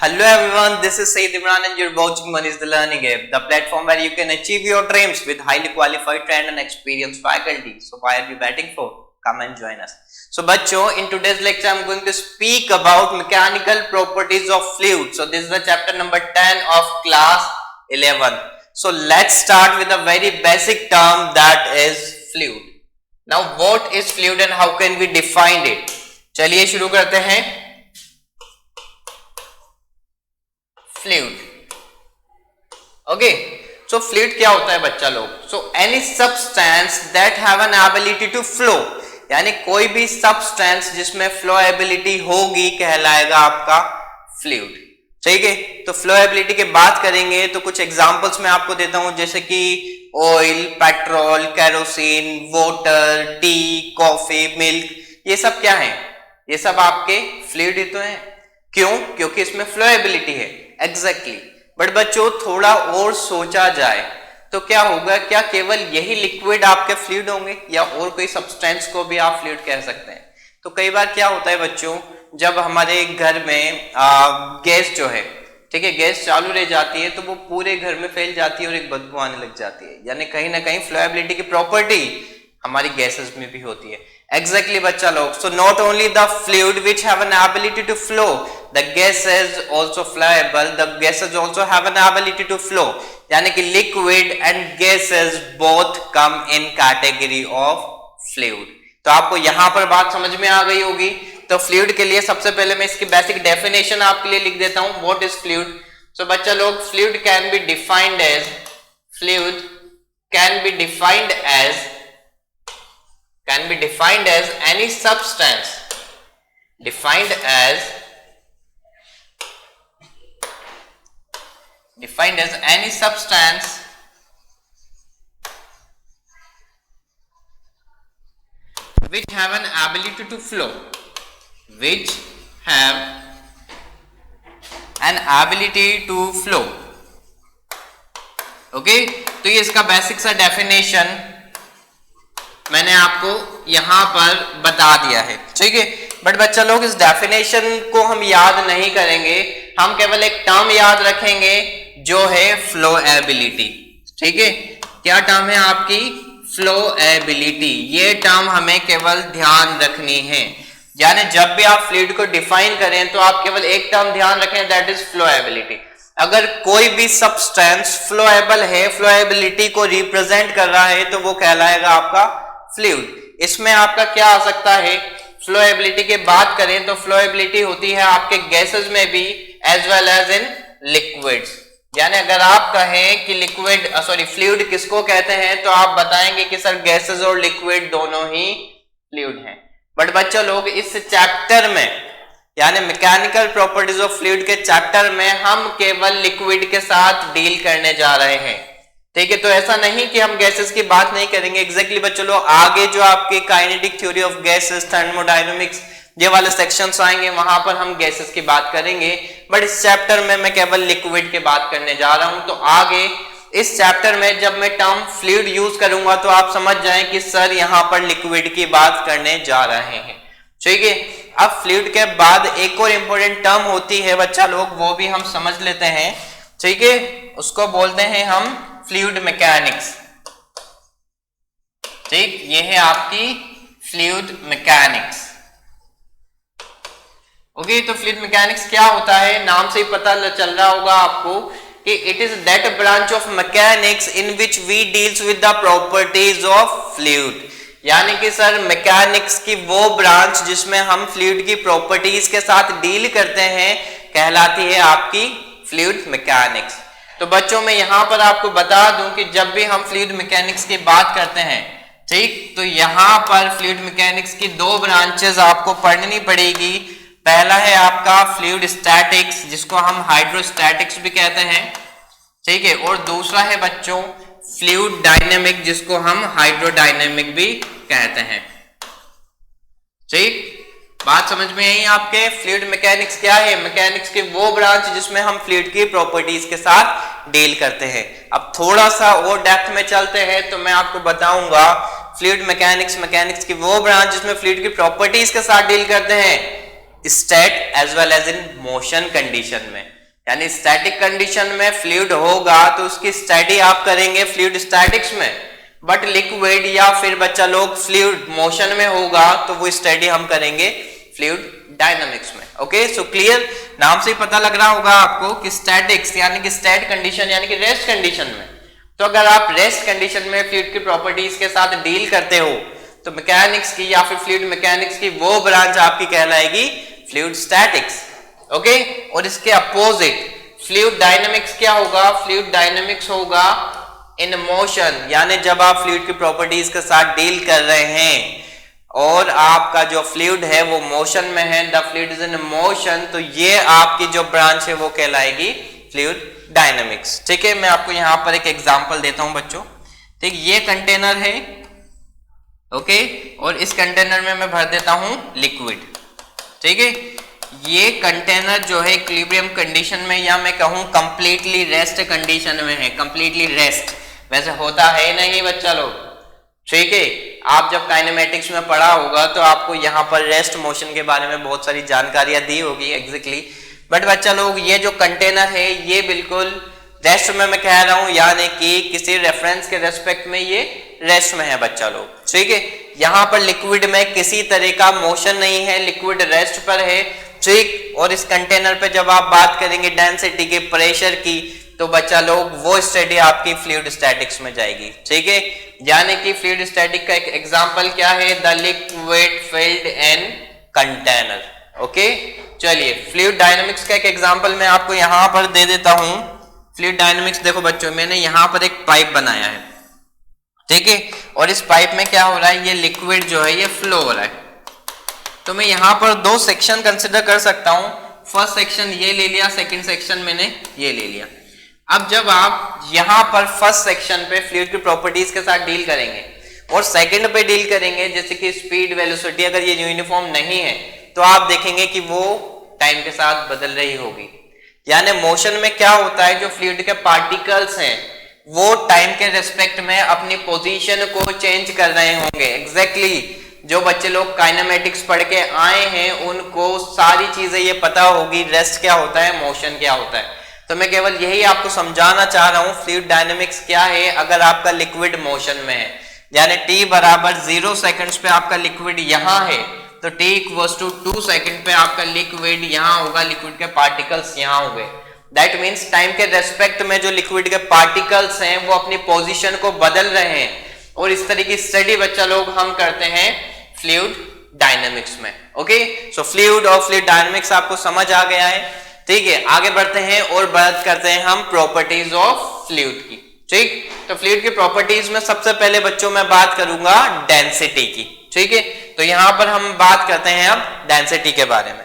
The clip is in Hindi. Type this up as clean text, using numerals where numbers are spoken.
Hello everyone, this is Saeed Imran and you're watching Manish the Learning App, the platform where you can achieve your dreams with highly qualified, trained and experienced faculty. So why are you waiting for? Come and join us. So bachcho, in today's lecture I'm going to speak about mechanical properties of fluid. So this is the chapter number 10 of class 11. So let's start with a very basic term, that is fluid. Now what is fluid and how can we define it? चलिए शुरू करते हैं. फ्लूइड. ओके, सो फ्लूइड क्या होता है बच्चा लोग? So any substance that have an ability to flow, यानी कोई भी सब्सटेंस जिसमें फ्लो एबिलिटी होगी कहलाएगा आपका फ्लूइड. ठीक है, तो फ्लो एबिलिटी की बात करेंगे तो कुछ एग्जांपल्स मैं आपको देता हूं, जैसे कि oil, petrol, kerosene, water, T, coffee, milk, ये सब क्या है? ये सब आपके फ्लूइड ही तो हैं. क्यों? क्योंकि इसमें फ्लो एबिलिटी है. एग्जैक्टली. बट बच्चों थोड़ा और सोचा जाए तो क्या होगा, क्या केवल यही लिक्विड आपके फ्लूइड होंगे या और कोई सब्सटेंस को भी आप फ्लूइड कह सकते हैं? तो कई बार क्या होता है बच्चों, जब हमारे घर में गैस जो है, ठीक है, गैस चालू रह जाती है तो वो पूरे घर में फैल जाती है और एक बदबू आने लग जाती है, यानी कहीं ना कहीं फ्लोएबिलिटी की प्रॉपर्टी हमारी गैसेस में भी होती है. Exactly बच्चा लोग. So not only the fluid which have an ability to flow, the gases also flowable. The gases also have an ability to flow. यानी कि liquid and gases both come in category of fluid. तो आपको यहाँ पर बात समझ में आ गई होगी. तो fluid के लिए सबसे पहले मैं इसकी basic definition आपके लिए लिख देता हूँ. What is fluid? So बच्चा लोग, fluid can be defined as any substance defined as any substance which have an ability to flow, okay. तो ये इसका बेसिक सा डेफिनेशन मैंने आपको यहां पर बता दिया है. ठीक है, बट बच्चा लोग इस डेफिनेशन को हम याद नहीं करेंगे, हम केवल एक टर्म याद रखेंगे जो है फ्लो एबिलिटी. ठीक है, क्या टर्म है आपकी? Flow ability. ये टर्म हमें केवल ध्यान रखनी है, यानी जब भी आप फ्लूइड को डिफाइन करें तो आप केवल एक टर्म ध्यान रखें, दैट इज फ्लो एबिलिटी. अगर कोई भी सब्सटेंस फ्लोएबल है, फ्लोएबिलिटी को रिप्रेजेंट कर रहा है, तो वो कहलाएगा आपका फ्लूइड. इसमें आपका क्या आ सकता है? फ्लोएबिलिटी की बात करें तो फ्लोएबिलिटी होती है आपके गैसेस में भी as well as in liquids. यानी अगर आप कहें कि फ्लूइड किसको कहते हैं, तो आप बताएंगे कि सर गैसेस और लिक्विड दोनों ही फ्लूइड हैं. बट बच्चों लोग, इस चैप्टर में यानी मैकेनिकल प्रॉपर्टीज ऑफ फ्लूइड के चैप्टर में हम केवल लिक्विड के साथ डील करने जा रहे हैं. ठीक है, तो ऐसा नहीं कि हम गैसेस की बात नहीं करेंगे. एग्जैक्टली बच्चों लोग, आगे जो आपके kinetic theory of gases, thermodynamics, ये वाले सेक्शंस आएंगे, वहां पर हम गैसेस की बात करेंगे. बट इस चैप्टर में मैं केवल लिक्विड की बात करने जा रहा हूं. तो आगे इस चैप्टर में जब मैं टर्म फ्लूइड यूज करूंगा तो आप समझ जाएं कि सर यहां पर लिक्विड की बात करने जा रहे हैं. ठीक है, अब फ्लूइड के बाद एक और इंपॉर्टेंट टर्म होती है बच्चा लोग, वो भी हम समझ लेते हैं. ठीक है, उसको बोलते हैं हम फ्लूइड मैकेनिक्स. ठीक, ये है आपकी फ्लूइड मैकेनिक्स. ओके, तो फ्लूइड मैकेनिक्स क्या होता है? नाम से ही पता चल रहा होगा आपको कि it is that branch of mechanics in which we deals with the properties of fluid. यानी कि सर मैकेनिक्स की वो ब्रांच जिसमें हम फ्लूइड की प्रॉपर्टीज के साथ डील करते हैं कहलाती है आपकी फ्लूइड मैकेनिक्स. तो बच्चों मैं यहां पर आपको बता दूं कि जब भी हम फ्लूइड मैकेनिक्स की बात करते हैं, ठीक, तो यहां पर फ्लूइड मैकेनिक्स की दो ब्रांचेस आपको पढ़नी पड़ेगी. पहला है आपका फ्लूइड स्टैटिक्स, जिसको हम हाइड्रोस्टैटिक्स भी कहते हैं. ठीक है, और दूसरा है बच्चों फ्लूइड डायनेमिक, जिसको हम हाइड्रोडायनेमिक भी कहते हैं. ठीक, बात समझ में आई आपके? फ्लूइड मैकेनिक्स क्या है? मैकेनिक्स की वो ब्रांच जिसमें हम फ्लूइड की प्रॉपर्टीज के साथ डील करते हैं. अब थोड़ा सा और डेप्थ में चलते हैं तो मैं आपको बताऊंगा फ्लूइड मैकेनिक्स की वो ब्रांच जिसमें फ्लूइड की प्रॉपर्टीज के साथ डील करते हैं state as well as in motion condition में. यानी स्टैटिक कंडीशन में फ्लूइड होगा तो उसकी स्टडी आप करेंगे फ्लूइड स्टैटिक्स में, बट लिक्विड या फिर बच्चा लोग फ्लूइड मोशन में होगा तो वो स्टडी हम करेंगे फ्लूइड डायनामिक्स में। ओके, सो क्लियर, नाम से ही पता लग रहा होगा आपको कि स्टैटिक्स यानी कि स्टैट कंडीशन यानी कि रेस्ट कंडीशन में, तो अगर आप रेस्ट कंडीशन में फ्लूइड की प्रॉपर्टीज के साथ डील करते हो तो मैकेनिक्स की या फिर फ्लूइड मैकेनिक्स की वो ब्रांच आपकी कहलाएगी फ्लूइड स्टैटिक्स। ओके, और इसके अपोजिट फ्लूइड डायनामिक्स क्या होगा? फ्लूइड डायनामिक्स होगा इन मोशन, यानी जब आप फ्लूइड की प्रॉपर्टीज के साथ डील कर रहे हैं और आपका जो फ्लूइड है वो मोशन में है, the fluid is in motion, तो ये आपकी जो ब्रांच है वो कहलाएगी फ्लूइड डायनामिक्स। ठीक है, मैं आपको यहां पर एक एग्जांपल देता हूं बच्चों। ठीक, ये कंटेनर है, ओके, और इस कंटेनर में मैं भर देता हूं लिक्विड। ठीक है, ये कंटेनर जो है इक्विलिब्रियम कंडीशन में या मैं कहूं कंप्लीटली रेस्ट कंडीशन में है। कंप्लीटली रेस्ट वैसे होता है नहीं बच्चा लोग, ठीक है, आप जब काइनेमेटिक्स में पढ़ा होगा तो आपको यहाँ पर रेस्ट मोशन के बारे में बहुत सारी जानकारियां दी होगी एग्जैक्टली, बट बच्चा लोग ये जो कंटेनर है ये बिल्कुल रेस्ट में मैं कह रहा हूं, यानी कि किसी रेफरेंस के रेस्पेक्ट में ये रेस्ट में है बच्चा लोग। ठीक है, यहाँ पर लिक्विड में किसी तरह का मोशन नहीं है, लिक्विड रेस्ट पर है। ठीक, और इस कंटेनर पे जब आप बात करेंगे डेंसिटी के, प्रेशर की, तो बच्चा लोग वो स्टडी आपकी फ्लूइड स्टैटिक्स में जाएगी। ठीक है, यानी कि फ्लूइड स्टैटिक का एक एग्जांपल क्या है? The liquid filled in container. Okay, चलिए फ्लूइड डायनामिक्स का एक एग्जांपल मैं आपको यहां पर दे देता हूं। फ्लूइड डायनामिक्स देखो बच्चों, मैंने यहां पर एक पाइप बनाया है, ठीक है, और इस पाइप में क्या हो रहा है? ये लिक्विड जो है ये फ्लो हो रहा है, तो मैं यहां पर दो सेक्शन कंसिडर कर सकता हूं। फर्स्ट सेक्शन ये ले लिया, सेकंड सेक्शन मैंने ये ले लिया। अब जब आप यहां पर फर्स्ट सेक्शन पे फ्लूइड की प्रॉपर्टीज के साथ डील करेंगे और सेकंड पे डील करेंगे, जैसे कि स्पीड, वेलोसिटी, अगर ये यूनिफॉर्म नहीं है तो आप देखेंगे कि वो टाइम के साथ बदल रही होगी। यानी मोशन में क्या होता है, जो फ्लूइड के पार्टिकल्स हैं वो टाइम के रिस्पेक्ट में अपनी पोजीशन को चेंज कर रहे होंगे। एग्जैक्टली जो बच्चे लोग काइनेमेटिक्स पढ़ के आए हैं उनको सारी चीजें ये पता होगी, रेस्ट क्या होता है, मोशन क्या होता है। तो मैं केवल यही आपको समझाना चाह रहा हूं फ्लूइड डायनामिक्स क्या है। अगर आपका लिक्विड मोशन में है, यानी t बराबर 0 सेकंड्स पे आपका लिक्विड यहां है, तो t इक्वल्स टू 2 सेकंड पे आपका लिक्विड यहां होगा, लिक्विड के पार्टिकल्स यहां होंगे। दैट मीन्स टाइम के रेस्पेक्ट में जो लिक्विड के पार्टिकल्स हैं वो अपनी पोजीशन को बदल रहे हैं, और इस तरह की स्टडी बच्चा लोग हम करते हैं फ्लूइड डायनामिक्स में। ओके, सो फ्लूइड और फ्लूइड डायनामिक्स आपको समझ आ गया है। ठीक है, आगे बढ़ते हैं और बात करते हैं हम प्रॉपर्टीज ऑफ फ्लूइड की। ठीक, तो फ्लूइड की प्रॉपर्टीज में सबसे पहले बच्चों मैं बात करूंगा डेंसिटी की। ठीक है, तो यहां पर हम बात करते हैं अब डेंसिटी के बारे में।